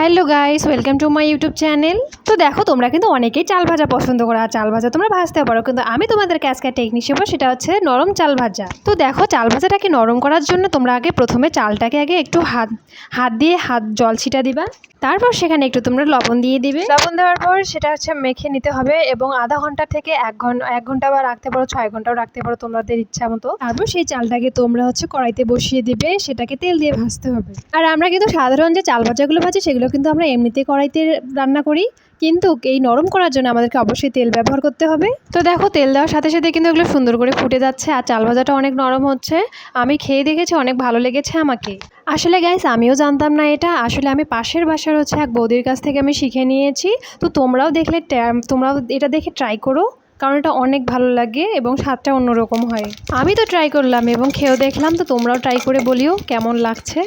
Hello guys, welcome to my YouTube channel. তো দেখো, তোমরা কিন্তু অনেকেই চাল ভাজা পছন্দ করো, আর চাল ভাজা তোমরা ভাজতে পারো, কিন্তু আমি তোমাদেরকে আজকে টেকনিক শেখাবো, সেটা হচ্ছে নরম চাল ভাজা। তো দেখো, চাল ভাজাটাকে নরম করার জন্য তোমরা প্রথমে চালটাকে একটু হাত দিয়ে জল ছিটা দিবা। তারপর সেখানে একটু তোমরা লবণ দিয়ে দিবে। লবণ দেওয়ার পর সেটা মেখে নিতে হবে, এবং আধা ঘন্টা থেকে এক ঘন্টা বা রাখতে পারো, 6 ঘন্টাও রাখতে পারো তোমাদের ইচ্ছা মতো। তারপর সেই চালটাকে তোমরা কড়াইতে বসিয়ে দিবে, সেটাকে তেল দিয়ে ভাজতে হবে। আর আমরা কিন্তু সাধারণ যে চাল ভাজাগুলো ভাজি, সেগুলো কিন্তু আমরা এমনিতে কড়াইতে রান্না করি, কিন্তু এই নরম করার জন্য আমাদেরকে অবশ্যই তেল ব্যবহার করতে হবে। তো দেখো, তেল দেওয়ার সাথে সাথে কিন্তু এগুলো সুন্দর করে ফুটে যাচ্ছে, আর চাল ভাজাটা অনেক নরম হচ্ছে। আমি খেয়ে দেখেছি, অনেক ভালো লেগেছে আমাকে। আসলে গাইস, আমিও জানতাম না এটা। আসলে আমি পাশের বাসার এক বৌদির কাছ থেকে আমি শিখে নিয়েছি। তো তোমরাও এটা দেখে ট্রাই করো, কারণ এটা অনেক ভালো লাগে এবং স্বাদটা অন্যরকম হয়। আমি তো ট্রাই করলাম এবং খেয়েও দেখলাম, তো তোমরাও ট্রাই করে বলিও কেমন লাগছে।